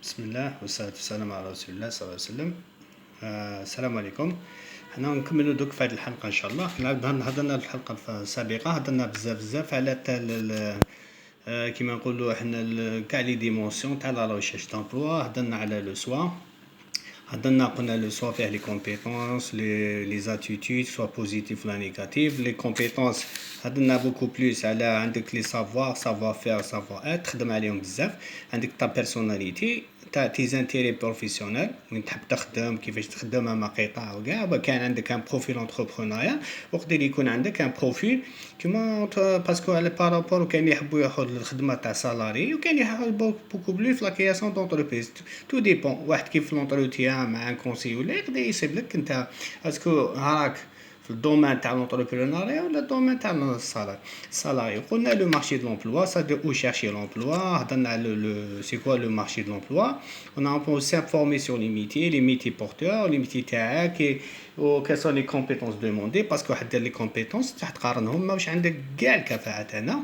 بسم الله والصلاة والسلام على رسول الله صلى الله عليه وسلم. السلام عليكم. حنا نكملوا دوك في هذه الحلقة إن شاء الله. حنا هضرنا الحلقة السابقة، هضرنا بزاف على كيما نقولوا حنا كاع لي ديمونسيون تاع لا ريشيرش دومبلوا. هضرنا على لو سوا، قلنا لو سوا فيه لي كومبيتونس لي زاتيتود سوا بوزيتيف ولا نيجاتيف. لي كومبيتونس هضرنا بوكو بلوس على عندك لي سافوار فير سافوار ات، تخدم عليهم بزاف. عندك تا بيرسوناليتي تاع تي زانتيري بروفيسيونيل، وين تحب تخدم، كيفاش تخدم مع قطاع وكاع. كان عندك ان بروفيل انتربرونيا، وقدر يكون عندك ان بروفيل كيما باسكو على بارابور. كاين اللي يحبوا ياخذ الخدمه تاع سالاري، وكاين اللي يحب بوكو بلوس لا كرياسيون دونتربريز. تو ديبون، واحد كيف لونتروتيان مع ان كونسي ولا يقدر يصيب لك انت اسكو هاك في الدومين تاع لونتربرونيا ولا الدومين تاع السالاري. قلنا لو مارشي دو لومبلوا سا دو او شيرشي لومبلوا. هضرنا على لو سي كوا لو مارشي دو لومبلوا. on a s'informer sur les métiers porteurs, les métiers تاعك و quelles sont les compétences demandées. parce que حتى les compétences تاع تقارنهم ماش عندك كاع الكفاءات هنا.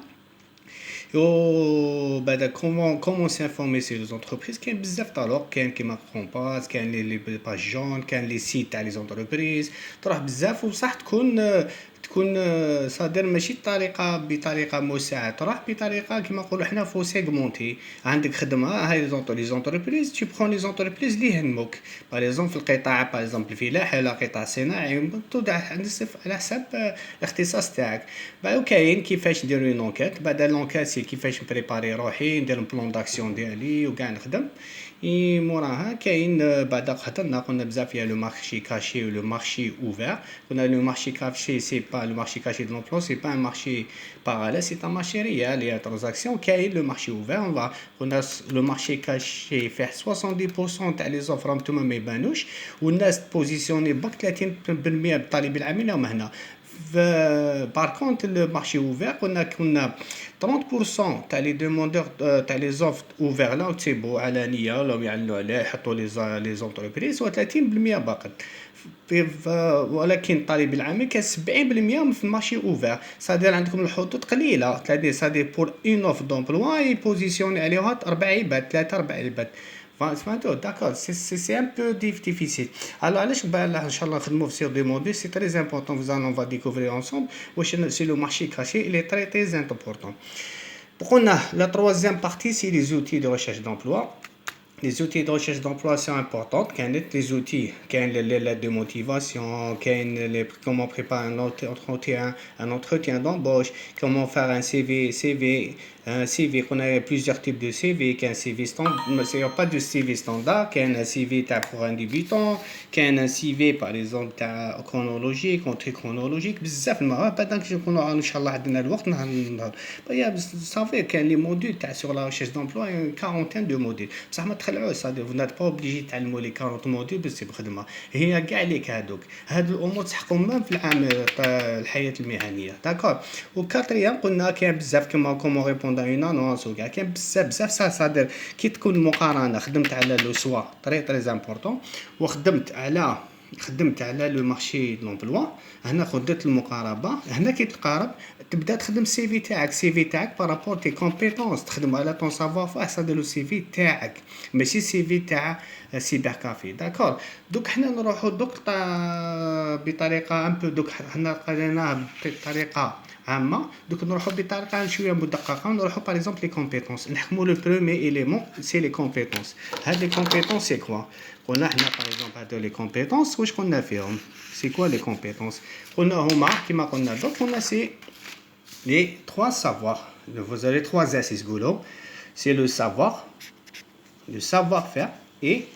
بعد comment s'informer sur les entreprises. كاين بزاف طرق، كاين كيما كومباس، كاين لي باج جون، كاين لي سيت تاع لي زونتربريز. تروح بزاف وصح تكون صادر ماشي بطريقه موسعه، تروح بطريقه كيما نقولوا حنا فو سيغمونتي. عندك خدمه هاي لي زونتربريز، تي برون لي زونتربريز اللي يهموك. باغ في القطاع الفلاحي ولا القطاع الصناعي، توضع على حسب الاختصاص تاعك. بعد كاين كيفاش نديرو لونكيت. بعد لونكيت كيفاش نبريباري روحي، ندير بلان داكسيون ديالي وكاع نخدم. موراها كاين بعد قلنا بزاف يا لو مارشي كاشي و لو مارشي اوفير. قلنا لو مارشي كاشي سي با لو مارشي كاشي دو لومبلوا، سي با ان مارشي باراليل، سي ان مارشي ريال يا ترانزاكسيون. كاين لو مارشي اوفير، قلنا لو مارشي كاشي فيه 70% تاع لي زوفر نتوما ما يبانوش، والناس بوزيسيوني بك 30% بالطالب العامل هما هنا. Par contre, le marché ouvert, كنا 30% تاع لي دوموندور تاع لي زوفر اوفير لا تيبو علانيه ولا يعلنوا عليه يحطوا لي زونتربريز، و30% باقي. ولكن الطالب العامل كان 70% في المارشي اوفير. صادر عندكم الحدود قليله، صادر بور اون اوف دومبلوا يبوزيسيوني عليها 4 عباد، 3-4 عباد. فهمتوا؟ داكور. سي ان بو ديفيسيل. alors علاش ان شاء الله نخدموا في سير دي موديل. سي تري امبورطون. on va découvrir ensemble واش سي لو مارشي كاشي. il est très important. قلنا la troisième partie c'est les outils de recherche d'emploi. Les outils de recherche d'emploi sont importants. Les outils, les lettres de motivation, comment préparer un entretien d'embauche, comment faire un un CV, qu'on a plusieurs types de CV, qu'un CV standard, il n'y a pas de CV standard, qu'un CV pour un débutant, qu'un CV par exemple chronologique, entrée chronologique. بزاف المرات بعد نكونوا ان شاء الله عندنا الوقت نهضر. صافي كاين لي موديل تاع sur la recherche d'emploi، une quarantaine de modules. بصح ما تخلعوش، صافي vous n'êtes pas obligé تعلموا لي 40 موديل باش تبقى خدمه. هي كاع ليك هادو الامور تحققوا من في العام الحياه المهنيه. داكور. وكاتريام قلنا كاين بزاف كومون ريبوند اون انونس وكاع كاين بزاف صادر. كي تكون المقارنه خدمت على لو سوا تري امبورطون، خدمت على لو مارشي دو لومبلوا. هنا خدت المقاربه. هنا كي تقارب تبدا تخدم السي في تاعك بارابور تي كومبيتونس، تخدم على طون سافوار فوا صاد لو سي في تاعك، ماشي سي في تاع سيبر كافي. داكور. دوك حنا نروحوا بطريقه ان بو. دوك حنا قريناها بطريقه عامه، دوك نروحوا بطريقه شويه مدققه. نروحوا باغ اكزومبل لي كومبيتونس، نحكموا لو بروميي ايليمون سي لي كومبيتونس. هاد لي كومبيتونس سي كوا؟ قلنا حنا باغ اكزومبل هادو لي كومبيتونس واش قلنا فيهم؟ سي كوا لي كومبيتونس؟ قلنا هما كيما قلنا دوك قلنا سي les trois savoirs. Vous avez 3 S goulot. C'est le savoir-faire et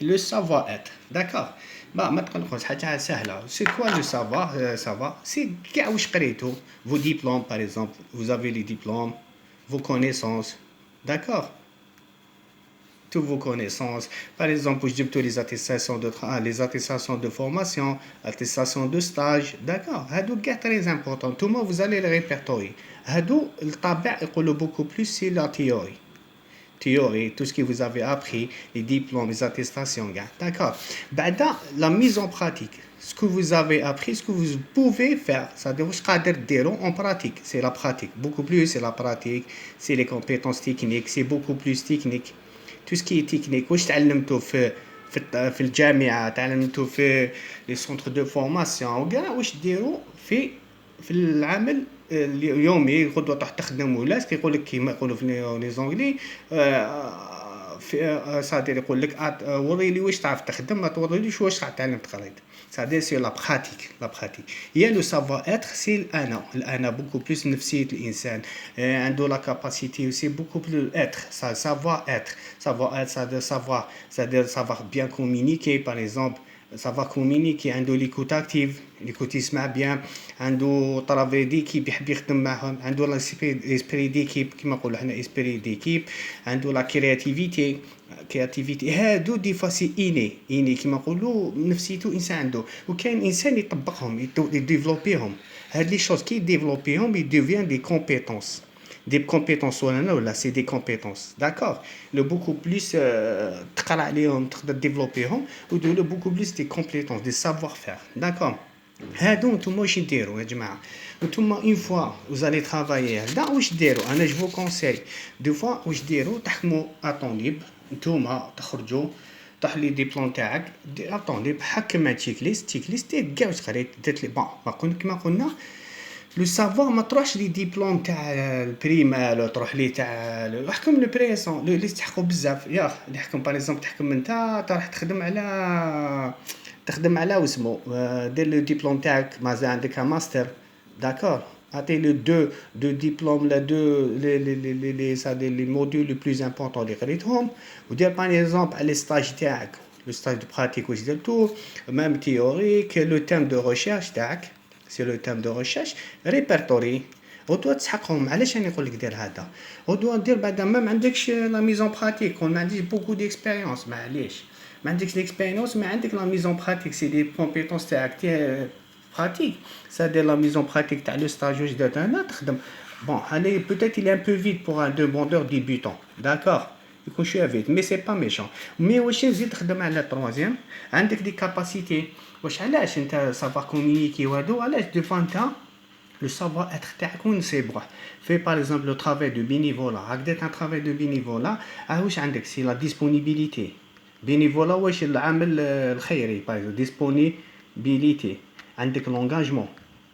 le savoir-être. D'accord. ما تقلقوش حاجه سهله. C'est quoi le savoir? C'est كاع واش قريتو. Vos diplômes par exemple. Vous avez les diplômes, vos connaissances. D'accord. Toutes vos connaissances. Par exemple, je dis les attestations les attestations de formation, attestations de stage. D'accord. Hadou est très important. Tout le monde, vous allez les répertorier. Hadou, le tabac est beaucoup plus, c'est la théorie. Théorie, tout ce que vous avez appris, les diplômes, les attestations. D'accord. Bada, la mise en pratique. Ce que vous avez appris, ce que vous pouvez faire, c'est-à-dire en pratique. C'est la pratique. Beaucoup plus, c'est la pratique. C'est les compétences techniques. C'est beaucoup plus technique. تو سكي تكنيك واش تعلمتو في الجامعه، تعلمتو في لي سونتر دو فورماسيون وكاع، واش ديروا في العمل اليومي غدوه تروح تخدم ولا كيقول لك كيما يقولوا في لي زونغلي في صادر يقول لك وريني واش تعرف تخدم، ما تورينيش واش تعلم تقريت. صادر سي لا براتيك، لا براتيك هي لو سافوار اتر، سي الانا بوكو بلوس نفسيه الانسان، عنده لا كاباسيتي سي بوكو بلو اتر، سافوار اتر. سافوار اتر صادر سافوار، صادر سافوار بيان كومونيكي باغ اكزومبل، سافوار كومونيكي، عنده ليكوت اكتيف، ليكوت يسمع بيان، عنده طرافي ديكيب يحب يخدم معهم، عنده لاسبري ديكيب كيما نقولوا حنا اسبري ديكيب، عنده لا كرياتيفيتي، كرياتيفيتي هادو دي فوا سي اني كيما نقولوا نفسيته انسان عنده، وكاين انسان يطبقهم يديفلوبيهم. هاد لي شوز كي يديفلوبيهم يديفيان دي كومبيتونس، des compétences ولا سي دي كومبيتونس داكور. لو بوكو بليس تقرا عليهم تقدر ديفلوبيهم، ودو بوكو بليس دي كومبيتونس دي سافوار فير داكور. هادو نتوما واش نديرو يا جماعه؟ نتوما اون فوا وزالي ترافايي هكذا واش ديرو؟ انا جو كونساي دو فوا واش ديرو، تحكموا اطونيب نتوما تخرجوا طاح لي ديبلوم تاعك اطونيب، حكم تشيك ليست كاع واش قريت درت لي بون. ما قلنا كيما قلنا لو سافوار ما تروحش لي ديبلوم تاع البريمال، تروح لي تاع احكم لو بريسون اللي تحكوا بزاف ياخ، اللي حكم باغ اكزومبل تحكم انت راح تخدم على واسمو، دير لو ديبلوم تاعك مازال عندك ماستر داكور، عطي لو دو ديبلوم لا دو لي سادي لي موديول لي بلوز امبورطون اللي قريتهم، ودير باغ اكزومبل على ستاج تاعك لو ستاج دو براتيك واش درتو ميم تيوريك، لو تيم دو ريشيرش تاعك سي لو تيم دو ريشيرش ريبرتوري ودوا تسحقهم. علاش راني نقول لك دير هذا؟ ودوا دير بعدا ما عندكش لا ميزون براتيك، ما عنديش بوكو ديكسبيريونس، معليش ما عندكش ليكسبيريونس، ما عندك لا ميزون براتيك، سي دي كومبيتونس تاعك براتيك، سا دير لا ميزون براتيك تاع لو ستاج واش درت انا تخدم. بون allez peut-être il est un peu vite pour un demandeur débutant d'accord، يكون شويه فيت مي سي با ميشون. مي واش نزيد تخدم على تروازيام عندك دي كاباسيتي، واش علاش انت سافوار كومونيكي وهادو، علاش دو فوا انت le savoir être تاعك وين نصيبوه. في par exemple le travail de bénévolat، راك درت un travail de bénévolat واش عندك سي لا ديسپونيبيليتي، bénévolat واش العمل الخيري باغ disponibilité، عندك l'engagement